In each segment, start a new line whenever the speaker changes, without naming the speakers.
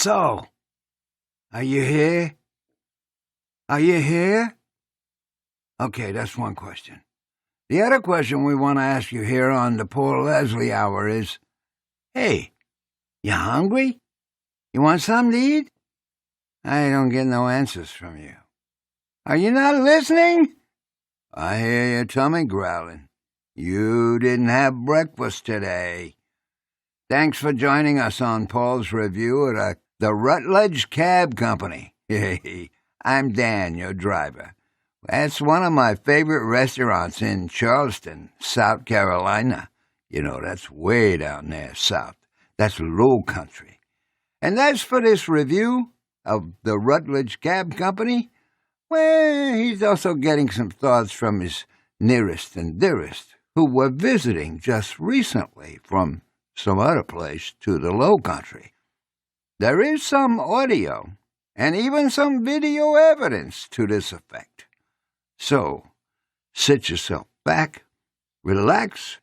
So, are you here? Are you here? Okay, that's one question. The other question we want to ask you here on the Poor Leslie Hour is, hey, you hungry? You want something to eat? I don't get no answers from you. Are you not listening? I hear your tummy growling. You didn't have breakfast today. Thanks for joining us on Paul's review at the Rutledge Cab Company. I'm Dan, your driver. That's one of my favorite restaurants in Charleston, South Carolina. You know, that's way down there south. That's low country. And as for this review of the Rutledge Cab Company, well, he's also getting some thoughts from his nearest and dearest, who were visiting just recently from some other place to the low country. There is some audio and even some video evidence to this effect. So, sit yourself back, relax,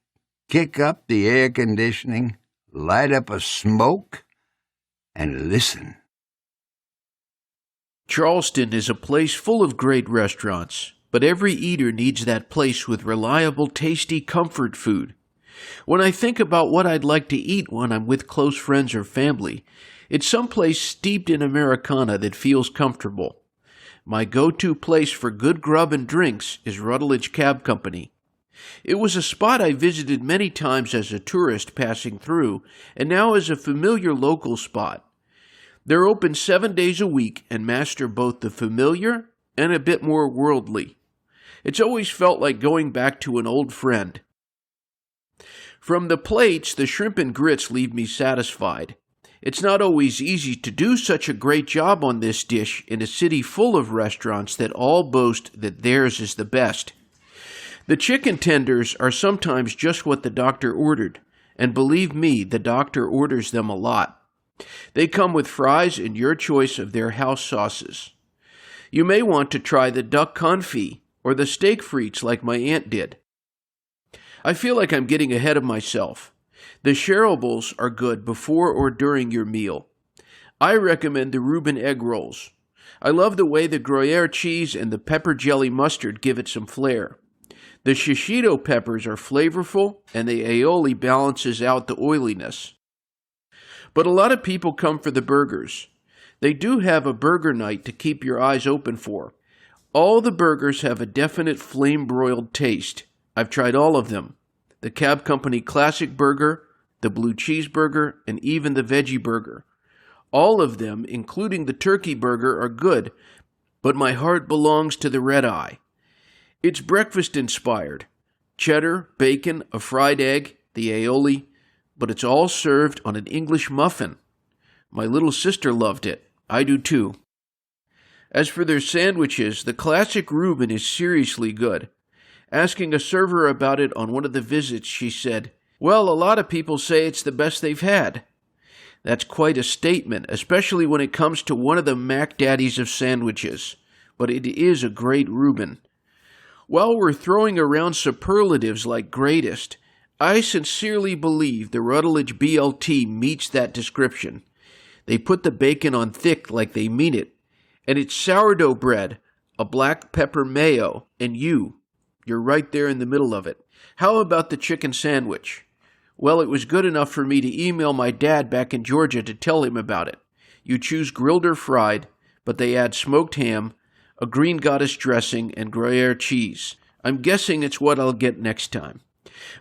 kick up the air conditioning, light up a smoke, and listen.
Charleston is a place full of great restaurants, but every eater needs that place with reliable, tasty comfort food. When I think about what I'd like to eat when I'm with close friends or family, it's someplace steeped in Americana that feels comfortable. My go-to place for good grub and drinks is Rutledge Cab Company. It was a spot I visited many times as a tourist passing through, and now is a familiar local spot. They're open 7 days a week and master both the familiar and a bit more worldly. It's always felt like going back to an old friend. From the plates, the shrimp and grits leave me satisfied. It's not always easy to do such a great job on this dish in a city full of restaurants that all boast that theirs is the best. The chicken tenders are sometimes just what the doctor ordered, and believe me, the doctor orders them a lot. They come with fries and your choice of their house sauces. You may want to try the duck confit or the steak frites like my aunt did. I feel like I'm getting ahead of myself. The shareables are good before or during your meal. I recommend the Reuben egg rolls. I love the way the Gruyere cheese and the pepper jelly mustard give it some flair. The shishito peppers are flavorful, and the aioli balances out the oiliness. But a lot of people come for the burgers. They do have a burger night to keep your eyes open for. All the burgers have a definite flame-broiled taste. I've tried all of them. The Cab Company Classic Burger, the Blue Cheeseburger, and even the Veggie Burger. All of them, including the Turkey Burger, are good, but my heart belongs to the Red Eye. It's breakfast-inspired. Cheddar, bacon, a fried egg, the aioli, but it's all served on an English muffin. My little sister loved it. I do too. As for their sandwiches, the Classic Reuben is seriously good. Asking a server about it on one of the visits, she said, "Well, a lot of people say it's the best they've had." That's quite a statement, especially when it comes to one of the Mac Daddies of sandwiches. But it is a great Reuben. While we're throwing around superlatives like greatest, I sincerely believe the Rutledge BLT meets that description. They put the bacon on thick like they mean it, and it's sourdough bread, a black pepper mayo, and you're right there in the middle of it. How about the chicken sandwich? Well, it was good enough for me to email my dad back in Georgia to tell him about it. You choose grilled or fried, but they add smoked ham, a green goddess dressing, and Gruyere cheese. I'm guessing it's what I'll get next time.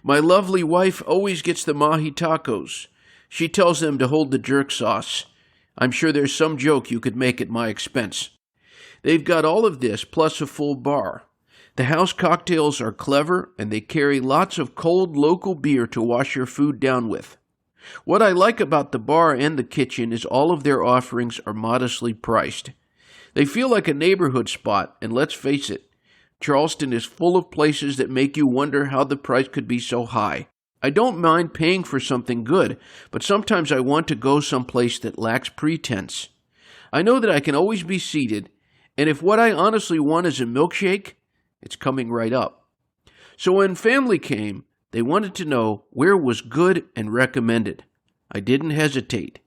My lovely wife always gets the mahi tacos. She tells them to hold the jerk sauce. I'm sure there's some joke you could make at my expense. They've got all of this, plus a full bar. The house cocktails are clever, and they carry lots of cold local beer to wash your food down with. What I like about the bar and the kitchen is all of their offerings are modestly priced. They feel like a neighborhood spot, and let's face it, Charleston is full of places that make you wonder how the price could be so high. I don't mind paying for something good, but sometimes I want to go someplace that lacks pretense. I know that I can always be seated, and if what I honestly want is a milkshake, it's coming right up. So when family came, they wanted to know where was good and recommended. I didn't hesitate.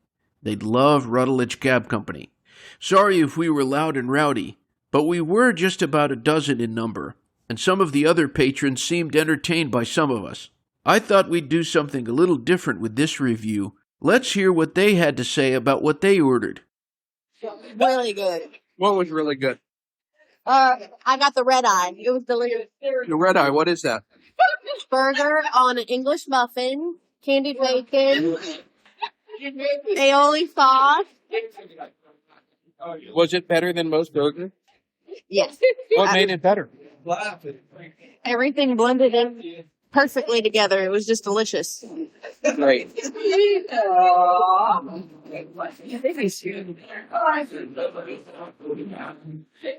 They'd love Rutledge Cab Company. Sorry if we were loud and rowdy, but we were just about a dozen in number, and some of the other patrons seemed entertained by some of us. I thought we'd do something a little different with this review. Let's hear what they had to say about what they ordered.
Really good.
What was really good?
I got the red eye. It was delicious.
The red eye, what is that?
Burger on an English muffin, candied bacon, aioli sauce.
Was it better than most burgers?
Yes.
What made it better?
Everything blended in perfectly together. It was just delicious.
Great.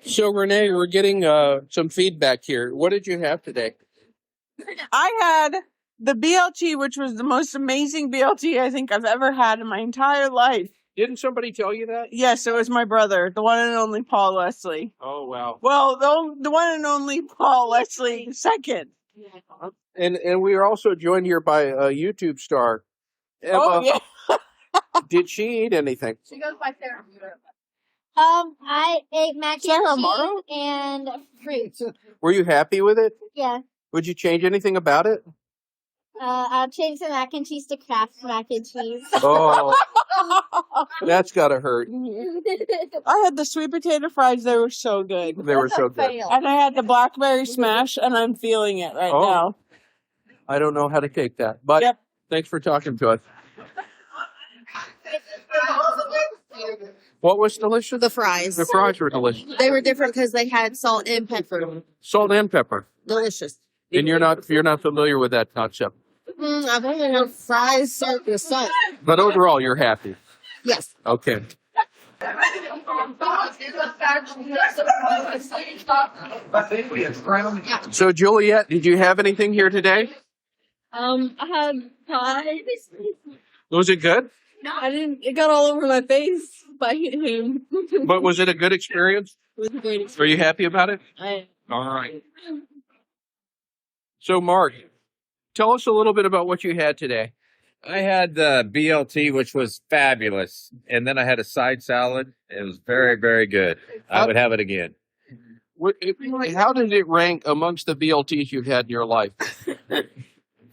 So, Renee, we're getting some feedback here. What did you have today?
I had the BLT, which was the most amazing BLT I think I've ever had in my entire life.
Didn't somebody tell you that?
Yes, it was my brother, the one and only Paul Leslie.
Oh, wow.
Well, the one and only Paul Leslie second.
And we are also joined here by a YouTube star. Emma,
Oh, yeah.
did she eat anything?
She goes by Sarah. I ate mac and
Sarah
cheese
Morrow?
and fruit.
Were you happy with it?
Yeah.
Would you change anything about it?
I'll change the mac and cheese to Kraft mac and cheese.
Oh, that's got to hurt.
I had the sweet potato fries. They were so good.
They were so good.
And I had the blackberry smash, and I'm feeling it right
Oh.
now.
I don't know how to take that, but
Yep.
thanks for talking to us. What was delicious?
The fries.
The fries were delicious.
They were different because they had salt and pepper.
Salt and pepper.
Delicious.
And you're not familiar with that concept.
I've only had fries served with salt.
But overall, you're happy.
Yes.
Okay. So, Juliet, did you have anything here today?
I had pie.
Was it good?
No, I didn't. It got all over my face by him.
But was it a good experience?
It was a great experience.
Are you happy about it?
I,
All right. So, Mark, tell us a little bit about what you had today.
I had the BLT, which was fabulous. And then I had a side salad. It was very, very good. I would have it again.
How did it rank amongst the BLTs you've had in your life?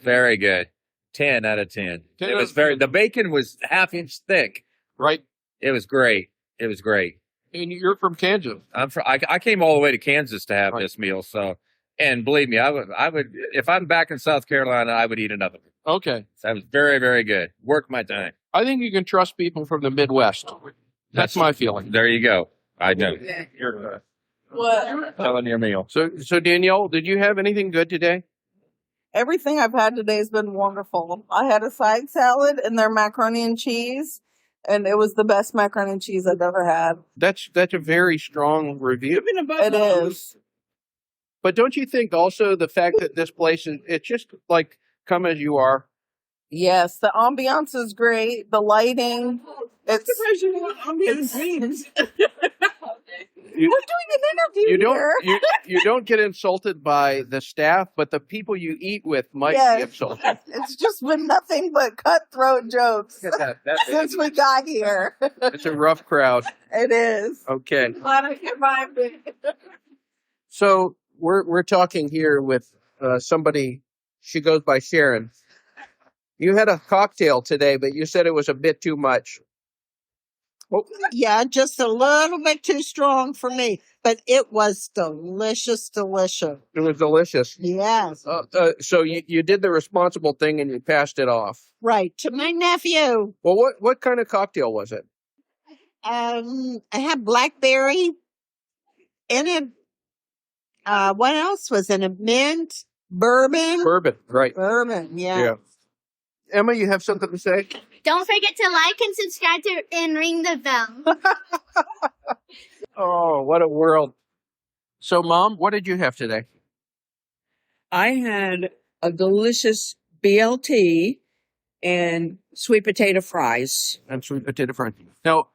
Very good. 10 out of 10. It was the bacon was half-inch thick.
Right?
It was great. It was great.
And you're from Kansas.
I came all the way to Kansas to have this meal. So, and believe me, I would, if I'm back in South Carolina, I would eat another one.
Okay.
So that was very, very good. Work my time.
I think you can trust people from the Midwest. That's my feeling.
There you go. I know.
You're
What?
Telling your meal.
So Danielle, did you have anything good today?
Everything I've had today has been wonderful. I had a side salad and their macaroni and cheese, and it was the best macaroni and cheese I've ever had.
That's a very strong review.
It is.
But don't you think also the fact that this place is, it's just like come as you are?
Yes, the ambiance is great. The lighting. It's.
You,
We're doing an interview
you don't
here.
you don't get insulted by the staff, but the people you eat with might be insulted.
It's just been nothing but cutthroat jokes
Look at that.
since we got here.
It's a rough crowd.
It is.
Okay.
Glad I survived it.
So we're talking here with somebody. She goes by Sharon. You had a cocktail today, but you said it was a bit too much. Oh,
Yeah, just a little bit too strong for me, but it was delicious, delicious.
it was delicious.
Yes,
So you did the responsible thing and you passed it off.
right. To my nephew,
Well, what kind of cocktail was it?
I had blackberry in it. What else was in it? Mint, bourbon,
Bourbon, right?
bourbon. Yeah.
Yeah. Emma, you have something to say?
Don't forget to like and subscribe and ring the bell.
Oh, what a world! So, Mom, what did you have today?
I had a delicious BLT and sweet potato fries.
And sweet potato fries. Now,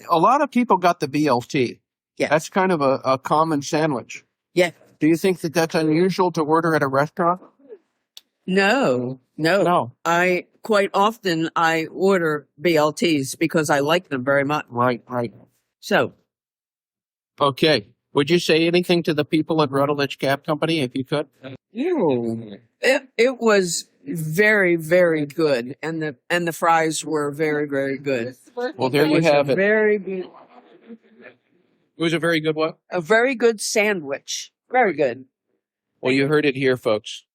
a lot of people got the BLT.
Yeah.
That's kind of a common sandwich.
Yeah.
Do you think that that's unusual to order at a restaurant?
No.
No.
I quite often I order BLTs because I like them very much.
Right.
So
Okay. Would you say anything to the people at Rutledge Cab Company if you could?
it was very, very good, and the fries were very, very good.
Well, there you have it.
Very good.
It was a very good one.
A very good sandwich. Very good.
Well, you heard it here, folks.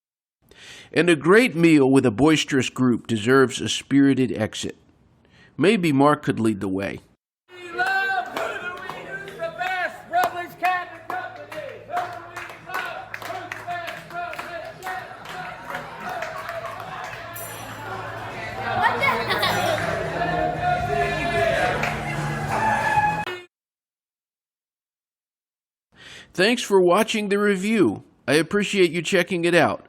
And a great meal with a boisterous group deserves a spirited exit. Maybe Mark could lead the way.
We love who do we use the best? Rutledge Cab Company. Who do we love? Who's the best? Rutledge Cab
Thanks for watching the review. I appreciate you checking it out.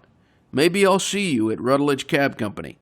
Maybe I'll see you at Rutledge Cab Company.